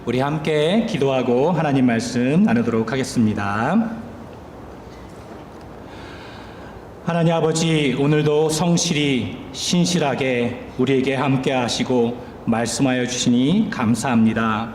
우리 함께 기도하고 하나님 말씀 나누도록 하겠습니다. 하나님 아버지, 오늘도 성실히 신실하게 우리에게 함께 하시고 말씀하여 주시니 감사합니다.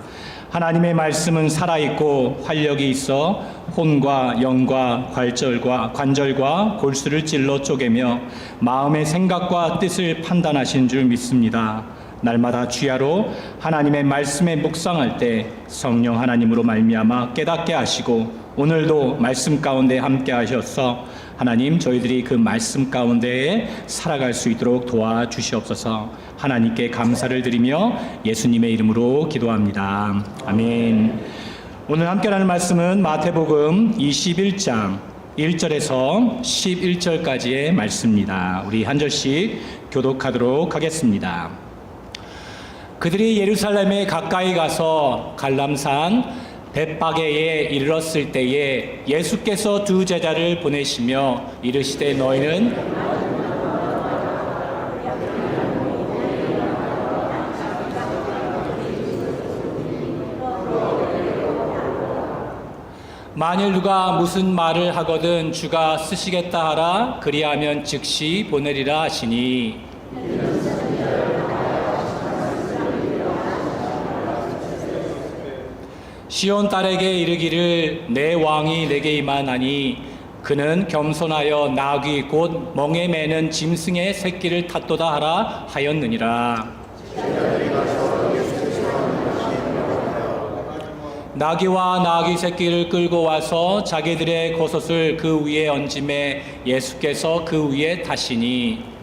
하나님의 말씀은 살아있고 활력이 있어 혼과 영과 관절과 골수를 찔러 쪼개며 마음의 생각과 뜻을 판단하시는 줄 믿습니다. 날마다 주야로 하나님의 말씀에 묵상할 때 성령 하나님으로 말미암아 깨닫게 하시고 오늘도 말씀 가운데 함께 하셔서 하나님, 저희들이 그 말씀 가운데에 살아갈 수 있도록 도와주시옵소서. 하나님께 감사를 드리며 예수님의 이름으로 기도합니다. 아멘. 오늘 함께 나눌 말씀은 마태복음 21장 1절에서 11절까지의 말씀입니다. 우리 한 절씩 교독하도록 하겠습니다. 그들이 예루살렘에 가까이 가서 갈람산 벳바게에 이르렀을 때에 예수께서 두 제자를 보내시며 이르시되 너희는 만일 누가 무슨 말을 하거든 주가 쓰시겠다 하라. 그리하면 즉시 보내리라 하시니 시온 딸에게 이르기를 내 왕이 내게 임하나니 그는 겸손하여 나귀 곧 멍에 매는 짐승의 새끼를 탔도다 하라 하였느니라. 나귀와 나귀 새끼를 끌고 와서 자기들의 겉옷을 그 위에 얹음에 예수께서 그 위에 타시니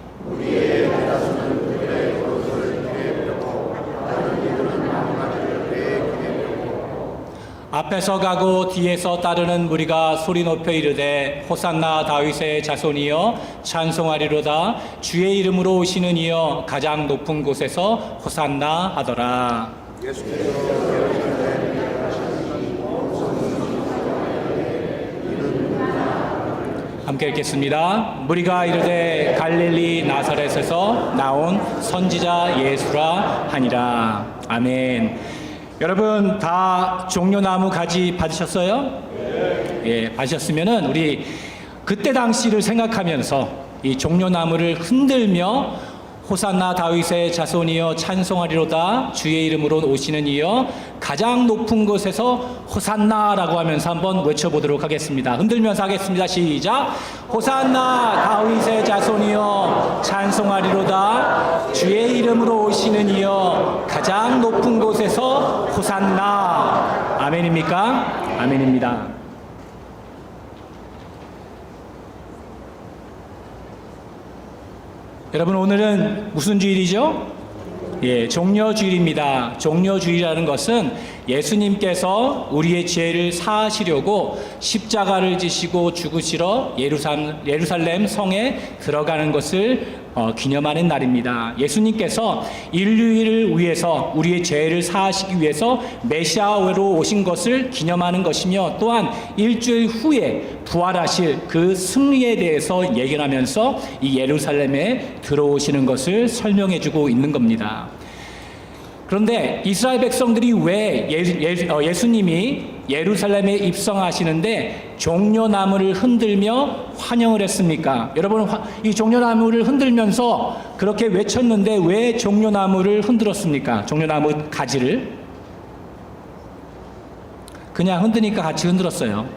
앞에서 가고 뒤에서 따르는 무리가 소리 높여 이르되 호산나 다윗의 자손이여 찬송하리로다. 주의 이름으로 오시는 이여 가장 높은 곳에서 호산나 하더라. 함께 읽겠습니다. 무리가 이르되 갈릴리 나사렛에서 나온 선지자 예수라 하니라. 아멘. 여러분 다 종려나무 가지 받으셨어요? 예, 받으셨으면은 우리 그때 당시를 생각하면서 이 종려나무를 흔들며 호산나 다윗의 자손이여 찬송하리로다. 주의 이름으로 오시는 이여 가장 높은 곳에서 호산나라고 하면서 한번 외쳐보도록 하겠습니다. 흔들면서 하겠습니다. 시작. 호산나 다윗의 자손이여 찬송하리로다. 주의 이름으로 오시는 이여 가장 높은 곳에서 호산나. 아멘입니까? 아멘입니다. 여러분 오늘은 무슨 주일이죠? 예, 종려주일입니다. 종려주일이라는 것은 예수님께서 우리의 죄를 사하시려고 십자가를 지시고 죽으시러 예루살렘 성에 들어가는 것을 기념하는 날입니다. 예수님께서 인류를 위해서 우리의 죄를 사하시기 위해서 메시아로 오신 것을 기념하는 것이며 또한 일주일 후에 부활하실 그 승리에 대해서 예견하면서 이 예루살렘에 들어오시는 것을 설명해주고 있는 겁니다. 그런데 이스라엘 백성들이 왜 예수님이 예루살렘에 입성하시는데 종려나무를 흔들며 환영을 했습니까? 여러분 이 종려나무를 흔들면서 그렇게 외쳤는데 왜 종려나무를 흔들었습니까? 종려나무 가지를 그냥 흔드니까 같이 흔들었어요.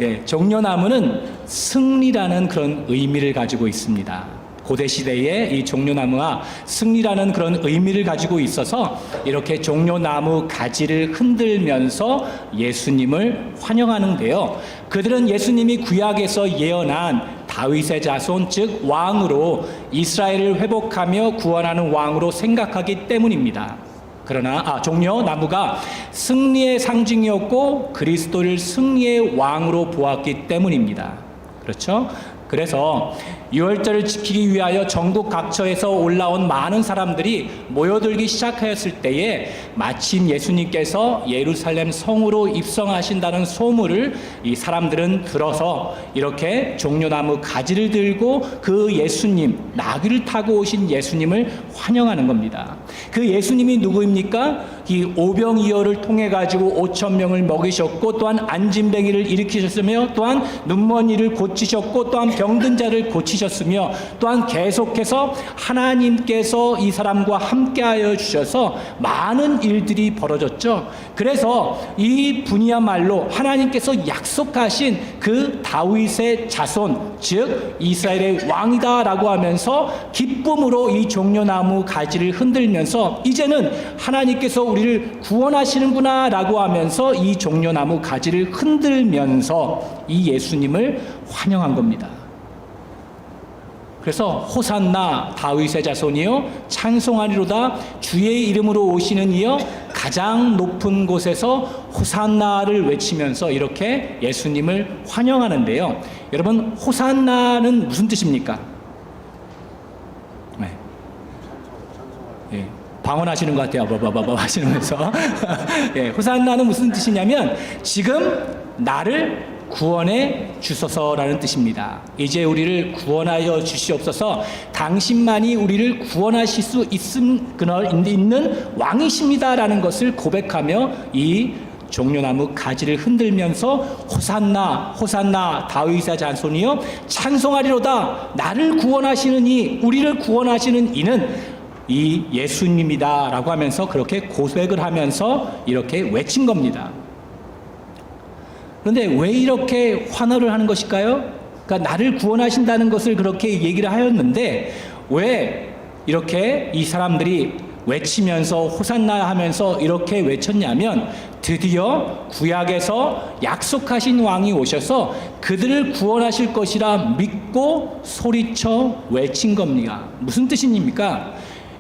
예, 종려나무는 승리라는 그런 의미를 가지고 있습니다. 고대 시대에 이 종려나무가 승리라는 그런 의미를 가지고 있어서 이렇게 종려나무 가지를 흔들면서 예수님을 환영하는데요. 그들은 예수님이 구약에서 예언한 다윗의 자손 즉 왕으로 이스라엘을 회복하며 구원하는 왕으로 생각하기 때문입니다. 그러나 종려나무가 승리의 상징이었고 그리스도를 승리의 왕으로 보았기 때문입니다. 그렇죠? 그래서 유월절을 지키기 위하여 전국 각처에서 올라온 많은 사람들이 모여들기 시작하였을 때에 마침 예수님께서 예루살렘 성으로 입성하신다는 소문을 이 사람들은 들어서 이렇게 종려나무 가지를 들고 그 예수님, 나귀를 타고 오신 예수님을 환영하는 겁니다. 그 예수님이 누구입니까? 이 오병이어를 통해 가지고 5천 명을 먹이셨고, 또한 안진뱅이를 일으키셨으며, 또한 눈먼 이를 고치셨고, 또한 병든 자를 고치셨으며, 또한 계속해서 하나님께서 이 사람과 함께하여 주셔서 많은 일들이 벌어졌죠. 그래서 이 분이야말로 하나님께서 약속하신 그 다윗의 자손, 즉 이스라엘의 왕이다라고 하면서 기쁨으로 이 종려나무 가지를 흔들면서 이제는 하나님께서 우리를 구원하시는구나 라고 하면서 이 종려나무 가지를 흔들면서 이 예수님을 환영한 겁니다. 그래서 호산나 다윗의 자손이요 찬송하리로다 주의 이름으로 오시는 이여 가장 높은 곳에서 호산나를 외치면서 이렇게 예수님을 환영하는데요. 여러분, 호산나는 무슨 뜻입니까? 네. 예, 방언하시는 것 같아요. 바바바바 하시면서. 예, 호산나는 무슨 뜻이냐면 지금 나를 구원해 주소서라는 뜻입니다. 이제 우리를 구원하여 주시옵소서. 당신만이 우리를 구원하실 수 있는 왕이십니다라는 것을 고백하며 이 종려나무 가지를 흔들면서 호산나 호산나 다윗의 자손이여 찬송하리로다. 나를 구원하시는 이, 우리를 구원하시는 이는 이 예수님이다 라고 하면서 그렇게 고백을 하면서 이렇게 외친 겁니다. 그런데 왜 이렇게 환호를 하는 것일까요? 그러니까 나를 구원하신다는 것을 그렇게 얘기를 하였는데 왜 이렇게 이 사람들이 외치면서 호산나 하면서 이렇게 외쳤냐면 드디어 구약에서 약속하신 왕이 오셔서 그들을 구원하실 것이라 믿고 소리쳐 외친 겁니다. 무슨 뜻입니까?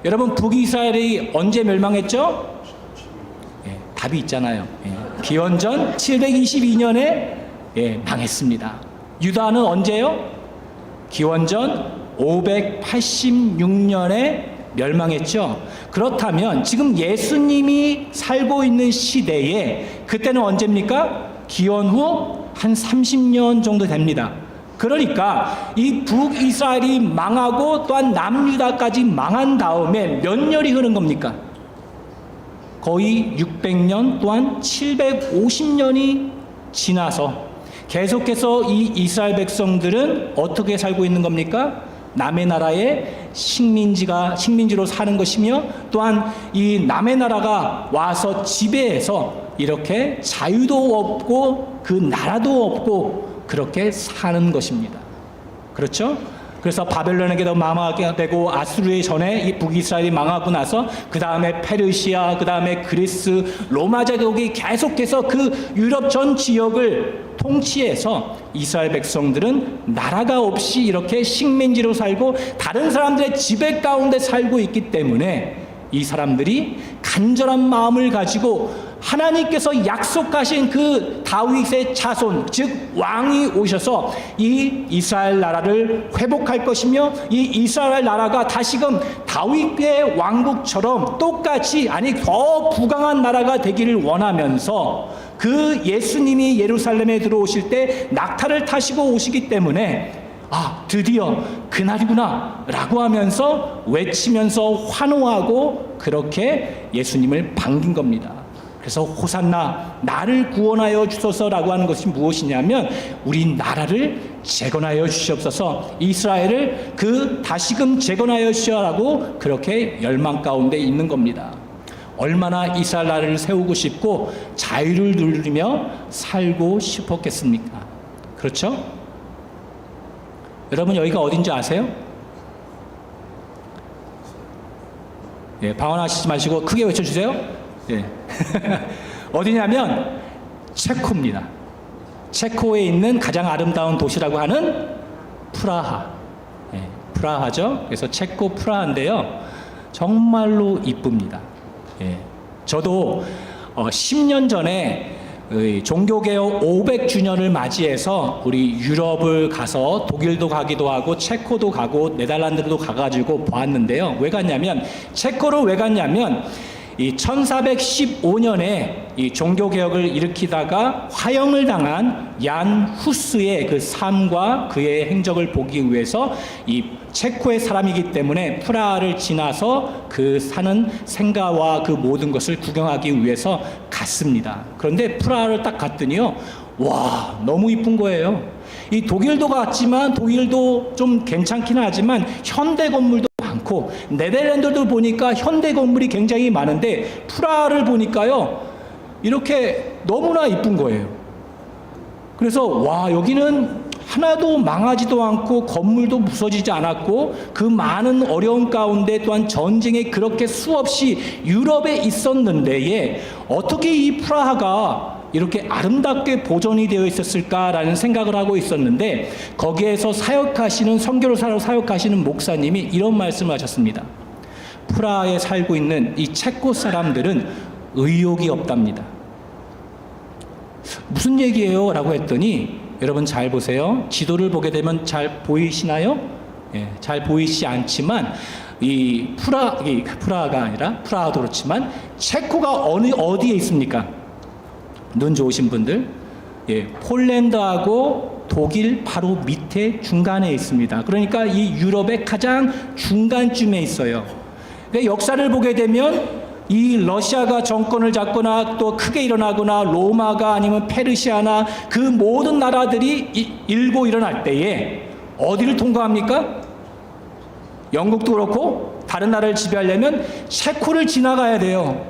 여러분, 북이스라엘이 언제 멸망했죠? 예, 답이 있잖아요. 예. 기원전 722년에 망했습니다. 유다는 언제요? 기원전 586년에 멸망했죠. 그렇다면 지금 예수님이 살고 있는 시대에 그때는 언제입니까? 기원 후 한 30년 정도 됩니다. 그러니까 이 북이스라엘이 망하고 또한 남유다까지 망한 다음에 몇 년이 흐른 겁니까? 거의 600년 또한 750년이 지나서 계속해서 이 이스라엘 백성들은 어떻게 살고 있는 겁니까? 남의 나라의 식민지로 사는 것이며 또한 이 남의 나라가 와서 지배해서 이렇게 자유도 없고 그 나라도 없고 그렇게 사는 것입니다. 그렇죠? 그래서 바벨론에게도 망하게 되고 아수르의 전에 이 북이스라엘이 망하고 나서 그 다음에 페르시아, 그 다음에 그리스, 로마 제국이 계속해서 그 유럽 전 지역을 통치해서 이스라엘 백성들은 나라가 없이 이렇게 식민지로 살고 다른 사람들의 지배 가운데 살고 있기 때문에 이 사람들이 간절한 마음을 가지고 하나님께서 약속하신 그 다윗의 자손, 즉 왕이 오셔서 이 이스라엘 나라를 회복할 것이며 이 이스라엘 나라가 다시금 다윗의 왕국처럼 똑같이 아니 더 부강한 나라가 되기를 원하면서 그 예수님이 예루살렘에 들어오실 때 낙타를 타시고 오시기 때문에 드디어 그날이구나 라고 하면서 외치면서 환호하고 그렇게 예수님을 반긴 겁니다. 그래서 호산나 나를 구원하여 주소서라고 하는 것이 무엇이냐면 우리 나라를 재건하여 주시옵소서, 이스라엘을 그 다시금 재건하여 주시라고 그렇게 열망 가운데 있는 겁니다. 얼마나 이스라엘 나라를 세우고 싶고 자유를 누리며 살고 싶었겠습니까? 그렇죠? 여러분, 여기가 어딘지 아세요? 방언하시지 마시고 크게 외쳐주세요. 어디냐면 체코입니다. 체코에 있는 가장 아름다운 도시라고 하는 프라하. 프라하죠. 그래서 체코 프라하인데요. 정말로 이쁩니다. 저도 10년 전에 종교개혁 500주년을 맞이해서 우리 유럽을 가서 독일도 가기도 하고 체코도 가고 네덜란드도 가가지고 보았는데요. 왜 갔냐면, 체코를 왜 갔냐면 이 1415년에 이 종교개혁을 일으키다가 화형을 당한 얀 후스의 그 삶과 그의 행적을 보기 위해서 이 체코의 사람이기 때문에 프라하를 지나서 그 사는 생가와 그 모든 것을 구경하기 위해서 갔습니다. 그런데 프라하를 딱 갔더니요, 와, 너무 이쁜 거예요. 이 독일도 갔지만 독일도 좀 괜찮긴 하지만 현대 건물도 많고, 네덜란드도 보니까 현대 건물이 굉장히 많은데 프라하를 보니까요, 이렇게 너무나 이쁜 거예요. 그래서 와, 여기는 하나도 망하지도 않고 건물도 부서지지 않았고, 그 많은 어려움 가운데 또한 전쟁에 그렇게 수없이 유럽에 있었는데 어떻게 이 프라하가 이렇게 아름답게 보존이 되어 있었을까라는 생각을 하고 있었는데, 거기에서 사역하시는, 선교사로 사역하시는 목사님이 이런 말씀을 하셨습니다. 프라하에 살고 있는 이 체코 사람들은 의욕이 없답니다. 무슨 얘기예요? 라고 했더니, 여러분 잘 보세요. 지도를 보게 되면 잘 보이시나요? 예, 잘 보이지 않지만 이 프라하가 아니라, 프라하도 그렇지만 체코가 어디에 있습니까? 눈 좋으신 분들, 예, 폴란드하고 독일 바로 밑에 중간에 있습니다. 그러니까 이 유럽의 가장 중간쯤에 있어요. 그러니까 역사를 보게 되면 이 러시아가 정권을 잡거나 또 크게 일어나거나 로마가 아니면 페르시아나 그 모든 나라들이 일고 일어날 때에 어디를 통과합니까? 영국도 그렇고 다른 나라를 지배하려면 체코를 지나가야 돼요.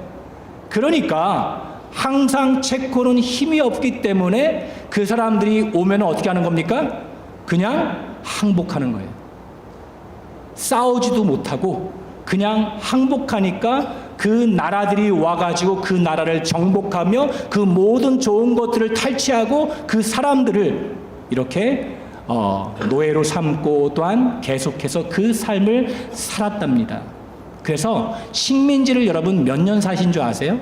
그러니까 항상 체코는 힘이 없기 때문에 그 사람들이 오면 어떻게 하는 겁니까? 그냥 항복하는 거예요. 싸우지도 못하고 그냥 항복하니까 그 나라들이 와가지고 그 나라를 정복하며 그 모든 좋은 것들을 탈취하고 그 사람들을 이렇게 노예로 삼고 또한 계속해서 그 삶을 살았답니다. 그래서 식민지를 여러분 몇 년 사신 줄 아세요?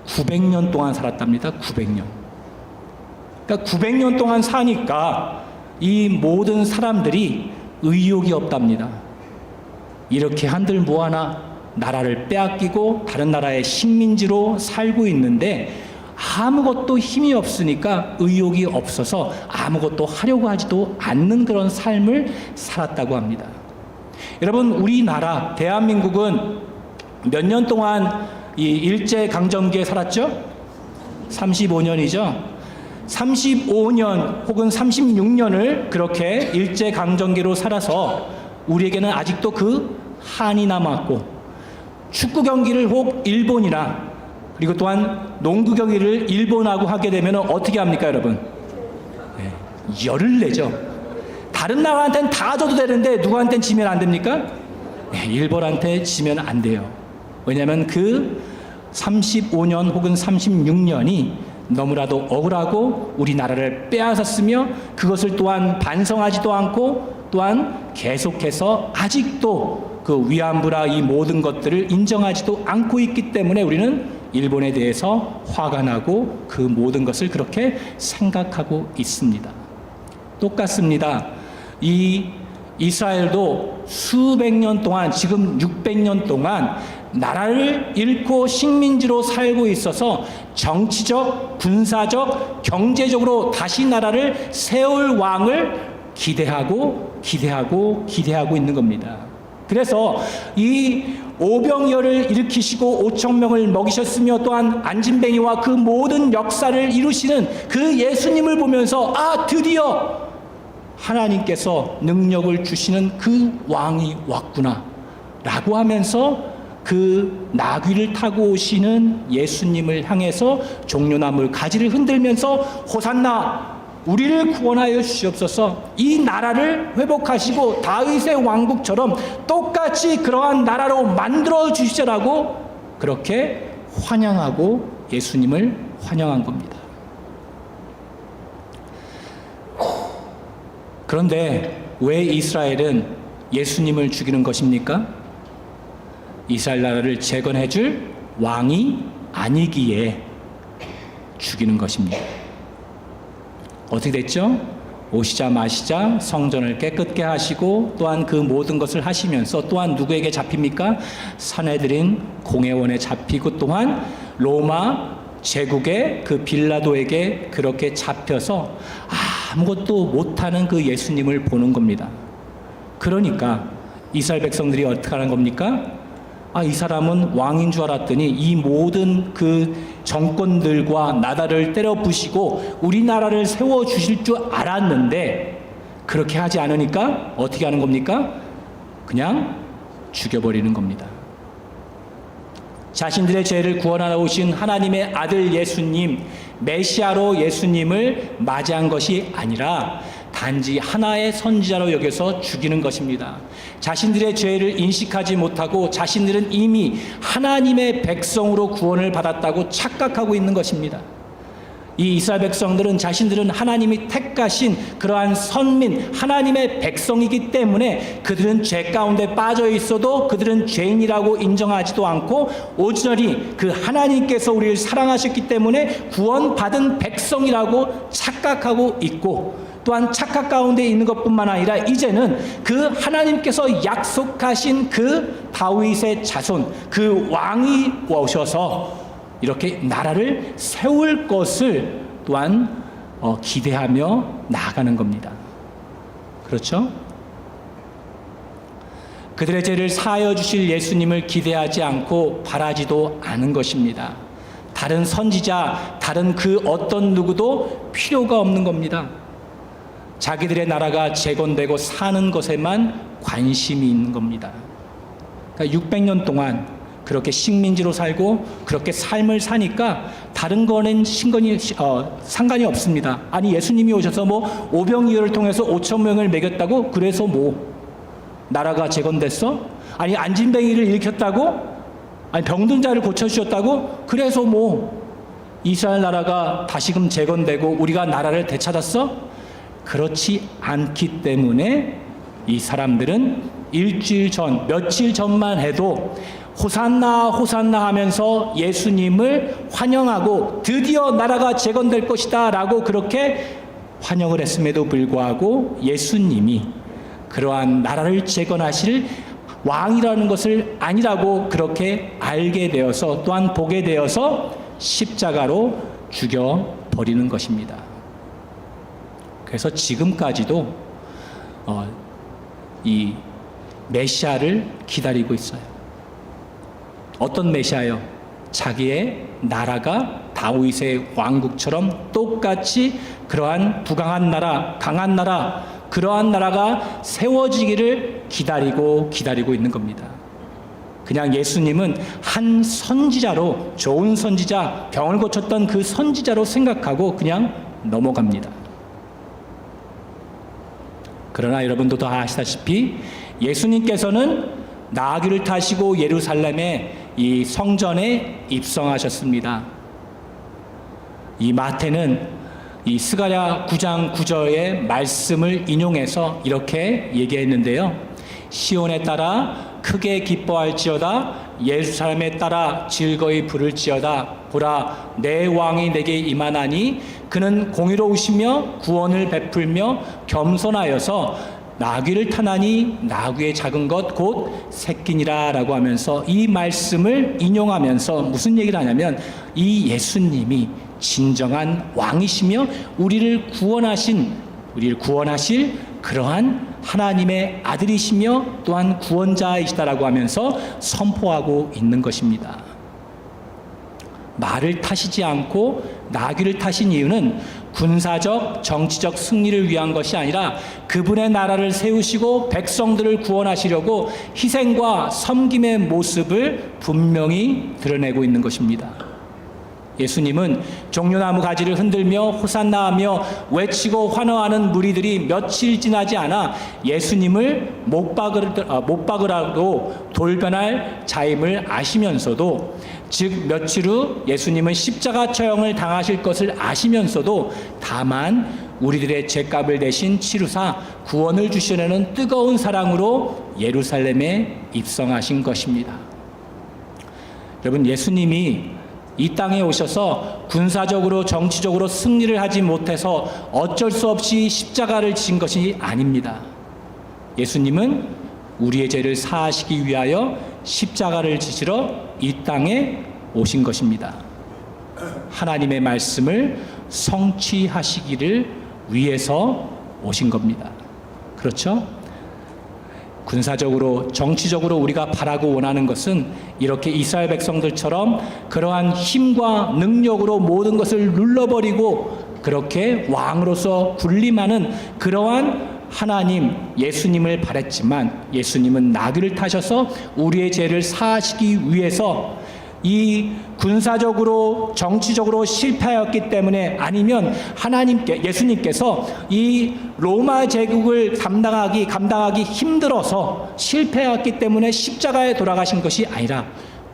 900년 동안 살았답니다. 900년. 그러니까 900년 동안 사니까 이 모든 사람들이 의욕이 없답니다. 이렇게 한들 뭐하나 나라를 빼앗기고 다른 나라의 식민지로 살고 있는데 아무것도 힘이 없으니까 의욕이 없어서 아무것도 하려고 하지도 않는 그런 삶을 살았다고 합니다. 여러분, 우리나라 대한민국은 몇 년 동안 이 일제강점기에 살았죠? 35년이죠. 35년 혹은 36년을 그렇게 일제강점기로 살아서 우리에게는 아직도 그 한이 남았고, 축구 경기를 혹 일본이나 그리고 또한 농구 경기를 일본하고 하게 되면 어떻게 합니까, 여러분? 네, 열을 내죠. 다른 나라한테는 다 져도 되는데 누구한테는 지면 안 됩니까? 네, 일본한테 지면 안 돼요. 왜냐하면 그 35년 혹은 36년이 너무나도 억울하고 우리나라를 빼앗았으며 그것을 또한 반성하지도 않고 또한 계속해서 아직도 그 위안부라 이 모든 것들을 인정하지도 않고 있기 때문에 우리는 일본에 대해서 화가 나고 그 모든 것을 그렇게 생각하고 있습니다. 똑같습니다. 이 이스라엘도 수백 년 동안, 지금 600년 동안 나라를 잃고 식민지로 살고 있어서 정치적, 군사적, 경제적으로 다시 나라를 세울 왕을 기대하고 있는 겁니다. 그래서 이 오병이어를 일으키시고 5천 명을 먹이셨으며 또한 안진뱅이와 그 모든 역사를 이루시는 그 예수님을 보면서 드디어 하나님께서 능력을 주시는 그 왕이 왔구나 라고 하면서 그 나귀를 타고 오시는 예수님을 향해서 종려나물 가지를 흔들면서 호산나 우리를 구원하여 주시옵소서, 이 나라를 회복하시고 다윗의 왕국처럼 똑같이 그러한 나라로 만들어 주시라고 그렇게 환영하고 예수님을 환영한 겁니다. 그런데 왜 이스라엘은 예수님을 죽이는 것입니까? 이스라엘 나라를 재건해 줄 왕이 아니기에 죽이는 것입니다. 어떻게 됐죠? 오시자 마시자 성전을 깨끗게 하시고 또한 그 모든 것을 하시면서 또한 누구에게 잡힙니까? 산헤드린 공회원에 잡히고 또한 로마 제국의 그 빌라도에게 그렇게 잡혀서 아무것도 못하는 그 예수님을 보는 겁니다. 그러니까 이스라엘 백성들이 어떻게 하는 겁니까? 이 사람은 왕인 줄 알았더니 이 모든 그 정권들과 나라를 때려 부시고 우리나라를 세워주실 줄 알았는데 그렇게 하지 않으니까 어떻게 하는 겁니까? 그냥 죽여버리는 겁니다. 자신들의 죄를 구원하러 오신 하나님의 아들 예수님, 메시아로 예수님을 맞이한 것이 아니라 단지 하나의 선지자로 여겨서 죽이는 것입니다. 자신들의 죄를 인식하지 못하고 자신들은 이미 하나님의 백성으로 구원을 받았다고 착각하고 있는 것입니다. 이 이스라엘 백성들은 자신들은 하나님이 택하신 그러한 선민, 하나님의 백성이기 때문에 그들은 죄 가운데 빠져 있어도 그들은 죄인이라고 인정하지도 않고 오직 그 하나님께서 우리를 사랑하셨기 때문에 구원받은 백성이라고 착각하고 있고 또한 착각 가운데 있는 것뿐만 아니라 이제는 그 하나님께서 약속하신 그 다윗의 자손, 그 왕이 오셔서 이렇게 나라를 세울 것을 또한 기대하며 나아가는 겁니다. 그렇죠? 그들의 죄를 사하여 주실 예수님을 기대하지 않고 바라지도 않은 것입니다. 다른 선지자, 다른 그 어떤 누구도 필요가 없는 겁니다. 자기들의 나라가 재건되고 사는 것에만 관심이 있는 겁니다. 그러니까 600년 동안 그렇게 식민지로 살고 그렇게 삶을 사니까 다른 거는 상관이 없습니다. 아니 예수님이 오셔서 뭐 오병이어를 통해서 5,000명을 먹였다고 그래서 뭐 나라가 재건됐어? 아니 안진뱅이를 일으켰다고? 아니 병든 자를 고쳐주셨다고? 그래서 뭐 이스라엘 나라가 다시금 재건되고 우리가 나라를 되찾았어? 그렇지 않기 때문에 이 사람들은 일주일 전, 며칠 전만 해도 호산나 호산나 하면서 예수님을 환영하고 드디어 나라가 재건될 것이다 라고 그렇게 환영을 했음에도 불구하고 예수님이 그러한 나라를 재건하실 왕이라는 것을 아니라고 그렇게 알게 되어서 또한 보게 되어서 십자가로 죽여버리는 것입니다. 그래서 지금까지도 이 메시아를 기다리고 있어요. 어떤 메시아요? 자기의 나라가 다윗의 왕국처럼 똑같이 그러한 부강한 나라, 강한 나라, 그러한 나라가 세워지기를 기다리고 있는 겁니다. 그냥 예수님은 한 선지자로, 좋은 선지자, 병을 고쳤던 그 선지자로 생각하고 그냥 넘어갑니다. 그러나 여러분도 다 아시다시피 예수님께서는 나귀를 타시고 예루살렘의 이 성전에 입성하셨습니다. 이 마태는 이 스가랴 9장 9절의 말씀을 인용해서 이렇게 얘기했는데요. 시온에 따라 크게 기뻐할지어다, 예루살렘에 따라 즐거이 부를지어다. 보라, 내 왕이 내게 임하나니 그는 공의로우시며 구원을 베풀며 겸손하여서 나귀를 타나니 나귀의 작은 것 곧 새끼니라 라고 하면서 이 말씀을 인용하면서 무슨 얘기를 하냐면 이 예수님이 진정한 왕이시며 우리를 구원하실 그러한 하나님의 아들이시며 또한 구원자이시다라고 하면서 선포하고 있는 것입니다. 말을 타시지 않고 나귀를 타신 이유는 군사적, 정치적 승리를 위한 것이 아니라 그분의 나라를 세우시고 백성들을 구원하시려고 희생과 섬김의 모습을 분명히 드러내고 있는 것입니다. 예수님은 종려나무 가지를 흔들며 호산나하며 외치고 환호하는 무리들이 며칠 지나지 않아 예수님을 못 박으라고 돌변할 자임을 아시면서도, 즉 며칠 후 예수님은 십자가 처형을 당하실 것을 아시면서도 다만 우리들의 죄값을 대신 치루사 구원을 주시려는 뜨거운 사랑으로 예루살렘에 입성하신 것입니다. 여러분, 예수님이 이 땅에 오셔서 군사적으로 정치적으로 승리를 하지 못해서 어쩔 수 없이 십자가를 진 것이 아닙니다. 예수님은 우리의 죄를 사하시기 위하여 십자가를 지시러 이 땅에 오신 것입니다. 하나님의 말씀을 성취하시기를 위해서 오신 겁니다. 그렇죠? 군사적으로 정치적으로 우리가 바라고 원하는 것은 이렇게 이스라엘 백성들처럼 그러한 힘과 능력으로 모든 것을 눌러버리고 그렇게 왕으로서 군림하는 그러한 하나님 예수님을 바랬지만, 예수님은 나귀를 타셔서 우리의 죄를 사하시기 위해서 이 군사적으로 정치적으로 실패하였기 때문에, 아니면 예수님께서 이 로마 제국을 감당하기 힘들어서 실패하였기 때문에 십자가에 돌아가신 것이 아니라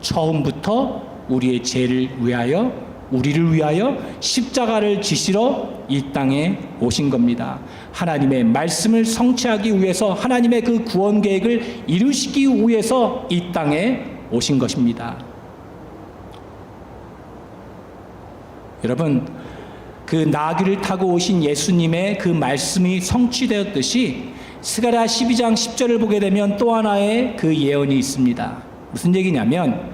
처음부터 우리의 죄를 위하여, 우리를 위하여 십자가를 지시러 이 땅에 오신 겁니다. 하나님의 말씀을 성취하기 위해서, 하나님의 그 구원 계획을 이루시기 위해서 이 땅에 오신 것입니다. 여러분, 그 나귀를 타고 오신 예수님의 그 말씀이 성취되었듯이 스가랴 12장 10절을 보게 되면 또 하나의 그 예언이 있습니다. 무슨 얘기냐면,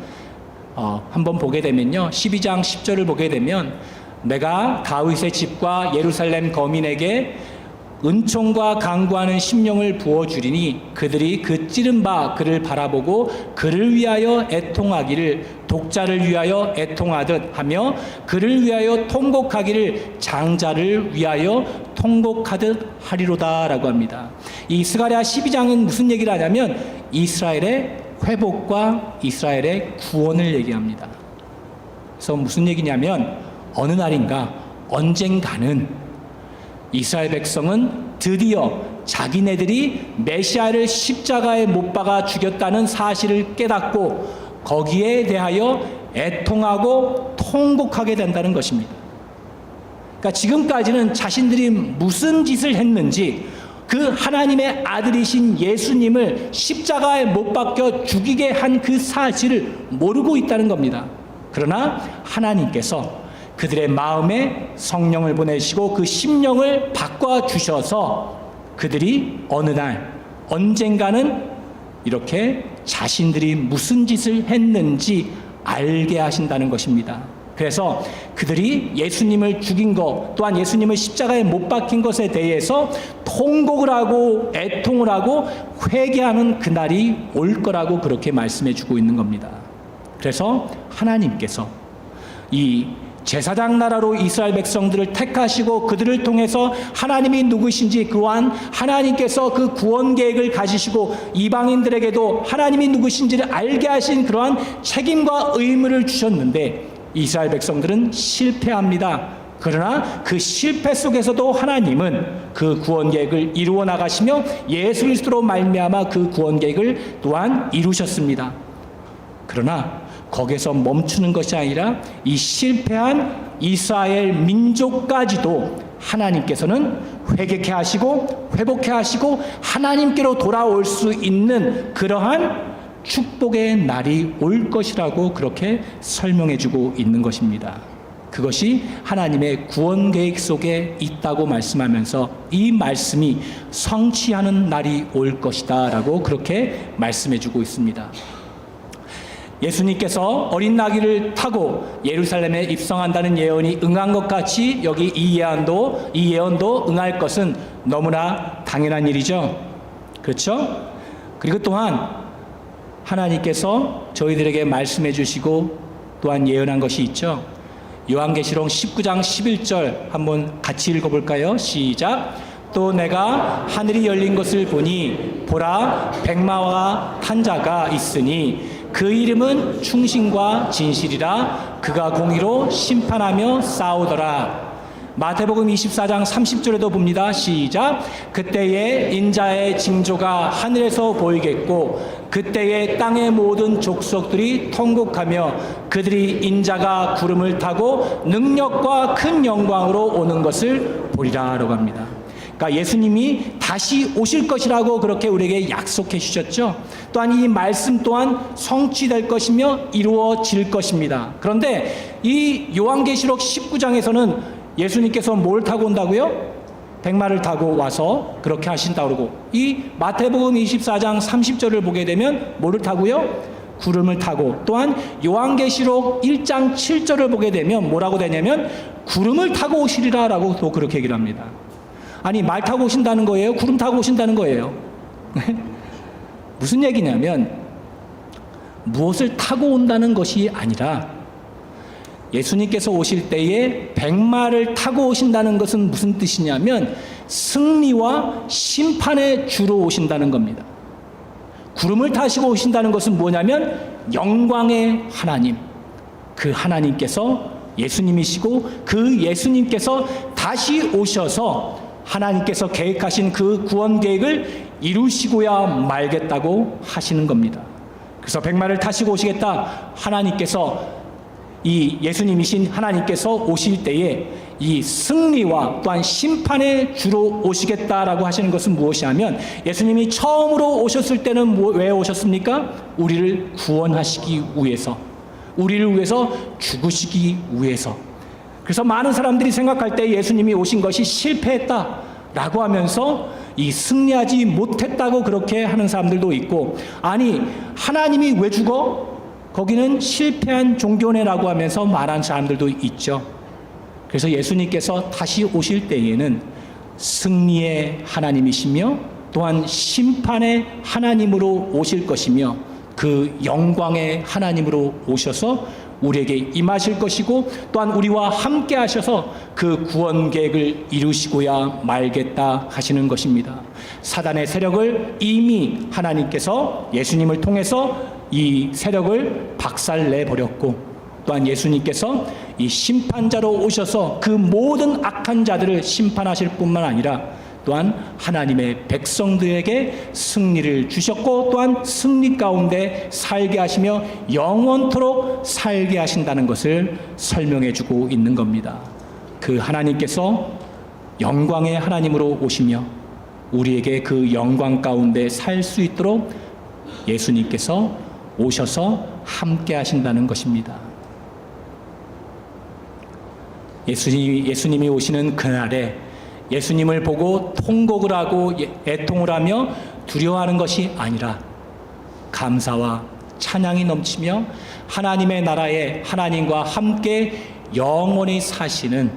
한번 보게 되면요, 12장 10절을 보게 되면, 내가 다윗의 집과 예루살렘 거민에게 은총과 강구하는 심령을 부어주리니 그들이 그 찌른 바 그를 바라보고 그를 위하여 애통하기를 독자를 위하여 애통하듯 하며 그를 위하여 통곡하기를 장자를 위하여 통곡하듯 하리로다 라고 합니다. 이 스가랴 12장은 무슨 얘기를 하냐면 이스라엘의 회복과 이스라엘의 구원을 얘기합니다. 그래서 무슨 얘기냐면 어느 날인가 언젠가는 이스라엘 백성은 드디어 자기네들이 메시아를 십자가에 못 박아 죽였다는 사실을 깨닫고 거기에 대하여 애통하고 통곡하게 된다는 것입니다. 그러니까 지금까지는 자신들이 무슨 짓을 했는지 그 하나님의 아들이신 예수님을 십자가에 못 박혀 죽이게 한 그 사실을 모르고 있다는 겁니다. 그러나 하나님께서 그들의 마음에 성령을 보내시고 그 심령을 바꿔주셔서 그들이 어느 날 언젠가는 이렇게 자신들이 무슨 짓을 했는지 알게 하신다는 것입니다. 그래서 그들이 예수님을 죽인 것, 또한 예수님을 십자가에 못 박힌 것에 대해서 통곡을 하고 애통을 하고 회개하는 그날이 올 거라고 그렇게 말씀해 주고 있는 겁니다. 그래서 하나님께서 이 제사장 나라로 이스라엘 백성들을 택하시고 그들을 통해서 하나님이 누구신지, 또한 하나님께서 그 구원 계획을 가지시고 이방인들에게도 하나님이 누구신지를 알게 하신 그러한 책임과 의무를 주셨는데 이스라엘 백성들은 실패합니다. 그러나 그 실패 속에서도 하나님은 그 구원 계획을 이루어 나가시며 예수 그리스도로 말미암아 그 구원 계획을 또한 이루셨습니다. 그러나 거기서 멈추는 것이 아니라 이 실패한 이스라엘 민족까지도 하나님께서는 회개케 하시고 회복케 하시고 하나님께로 돌아올 수 있는 그러한 축복의 날이 올 것이라고 그렇게 설명해 주고 있는 것입니다. 그것이 하나님의 구원 계획 속에 있다고 말씀하면서 이 말씀이 성취하는 날이 올 것이다 라고 그렇게 말씀해 주고 있습니다. 예수님께서 어린 나귀를 타고 예루살렘에 입성한다는 예언이 응한 것 같이 여기 이 예언도 응할 것은 너무나 당연한 일이죠. 그렇죠? 그리고 또한 하나님께서 저희들에게 말씀해 주시고 또한 예언한 것이 있죠. 요한계시록 19장 11절 한번 같이 읽어볼까요? 시작. 또 내가 하늘이 열린 것을 보니 보라 백마와 탄 자가 있으니 그 이름은 충신과 진실이라. 그가 공의로 심판하며 싸우더라. 마태복음 24장 30절에도 봅니다. 시작. 그때에 인자의 징조가 하늘에서 보이겠고 그때에 땅의 모든 족속들이 통곡하며 그들이 인자가 구름을 타고 능력과 큰 영광으로 오는 것을 보리라 라고 합니다. 그러니까 예수님이 다시 오실 것이라고 그렇게 우리에게 약속해 주셨죠. 또한 이 말씀 또한 성취될 것이며 이루어질 것입니다. 그런데 이 요한계시록 19장에서는 예수님께서 뭘 타고 온다고요? 백마를 타고 와서 그렇게 하신다고 그러고, 이 마태복음 24장 30절을 보게 되면 뭐를 타고요? 구름을 타고, 또한 요한계시록 1장 7절을 보게 되면 뭐라고 되냐면 구름을 타고 오시리라 라고 또 그렇게 얘기를 합니다. 아니, 말 타고 오신다는 거예요? 구름 타고 오신다는 거예요? 무슨 얘기냐면 무엇을 타고 온다는 것이 아니라 예수님께서 오실 때에 백마를 타고 오신다는 것은 무슨 뜻이냐면 승리와 심판의 주로 오신다는 겁니다. 구름을 타시고 오신다는 것은 뭐냐면 영광의 하나님, 그 하나님께서 예수님이시고 그 예수님께서 다시 오셔서 하나님께서 계획하신 그 구원 계획을 이루시고야 말겠다고 하시는 겁니다. 그래서 백마를 타시고 오시겠다, 하나님께서 이 예수님이신 하나님께서 오실 때에 이 승리와 또한 심판의 주로 오시겠다라고 하시는 것은 무엇이 하면, 예수님이 처음으로 오셨을 때는 왜 오셨습니까? 우리를 구원하시기 위해서, 우리를 위해서 죽으시기 위해서. 그래서 많은 사람들이 생각할 때 예수님이 오신 것이 실패했다라고 하면서 이 승리하지 못했다고 그렇게 하는 사람들도 있고, 아니 하나님이 왜 죽어? 거기는 실패한 종교네라고 하면서 말하는 사람들도 있죠. 그래서 예수님께서 다시 오실 때에는 승리의 하나님이시며 또한 심판의 하나님으로 오실 것이며 그 영광의 하나님으로 오셔서 우리에게 임하실 것이고, 또한 우리와 함께 하셔서 그 구원 계획을 이루시고야 말겠다 하시는 것입니다. 사단의 세력을 이미 하나님께서 예수님을 통해서 이 세력을 박살내 버렸고, 또한 예수님께서 이 심판자로 오셔서 그 모든 악한 자들을 심판하실 뿐만 아니라 또한 하나님의 백성들에게 승리를 주셨고, 또한 승리 가운데 살게 하시며 영원토록 살게 하신다는 것을 설명해 주고 있는 겁니다. 그 하나님께서 영광의 하나님으로 오시며 우리에게 그 영광 가운데 살 수 있도록 예수님께서 오셔서 함께 하신다는 것입니다. 예수님이 오시는 그날에 예수님을 보고 통곡을 하고 애통을 하며 두려워하는 것이 아니라 감사와 찬양이 넘치며 하나님의 나라에 하나님과 함께 영원히 사시는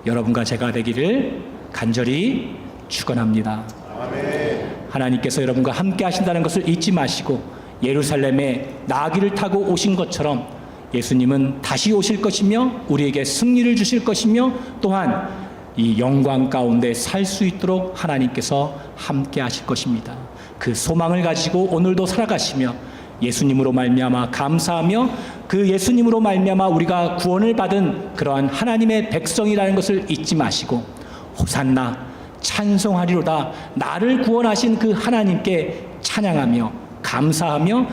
여러분과 제가 되기를 간절히 축원합니다. 아멘. 하나님께서 여러분과 함께 하신다는 것을 잊지 마시고 예루살렘에 나귀를 타고 오신 것처럼 예수님은 다시 오실 것이며 우리에게 승리를 주실 것이며 또한 이 영광 가운데 살 수 있도록 하나님께서 함께 하실 것입니다. 그 소망을 가지고 오늘도 살아가시며 예수님으로 말미암아 감사하며 그 예수님으로 말미암아 우리가 구원을 받은 그러한 하나님의 백성이라는 것을 잊지 마시고 호산나 찬송하리로다, 나를 구원하신 그 하나님께 찬양하며 감사하며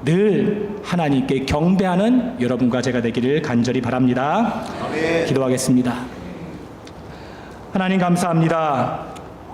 늘 하나님께 경배하는 여러분과 제가 되기를 간절히 바랍니다. 아멘. 기도하겠습니다. 하나님 감사합니다.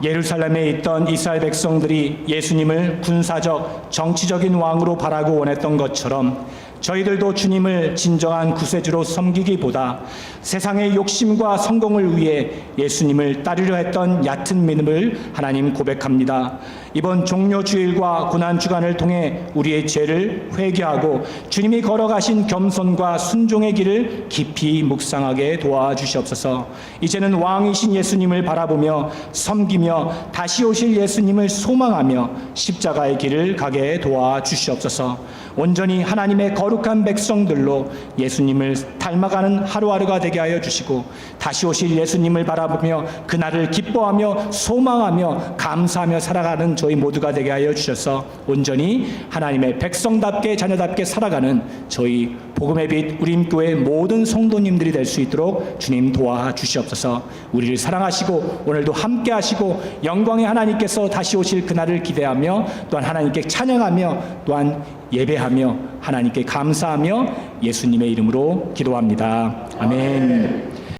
예루살렘에 있던 이스라엘 백성들이 예수님을 군사적, 정치적인 왕으로 바라고 원했던 것처럼 저희들도 주님을 진정한 구세주로 섬기기보다 세상의 욕심과 성공을 위해 예수님을 따르려 했던 얕은 믿음을 하나님 고백합니다. 이번 종료주일과 고난주간을 통해 우리의 죄를 회개하고 주님이 걸어가신 겸손과 순종의 길을 깊이 묵상하게 도와주시옵소서. 이제는 왕이신 예수님을 바라보며 섬기며 다시 오실 예수님을 소망하며 십자가의 길을 가게 도와주시옵소서. 온전히 하나님의 거룩한 백성들로 예수님을 닮아가는 하루하루가 되게 하여 주시고 다시 오실 예수님을 바라보며 그날을 기뻐하며 소망하며 감사하며 살아가는 저희 모두가 되게 하여 주셔서 온전히 하나님의 백성답게 자녀답게 살아가는 저희 복음의 빛 우림교회 모든 성도님들이 될 수 있도록 주님 도와주시옵소서. 우리를 사랑하시고 오늘도 함께 하시고 영광의 하나님께서 다시 오실 그날을 기대하며 또한 하나님께 찬양하며 또한 예배하며 하나님께 감사하며 예수님의 이름으로 기도합니다. 아멘.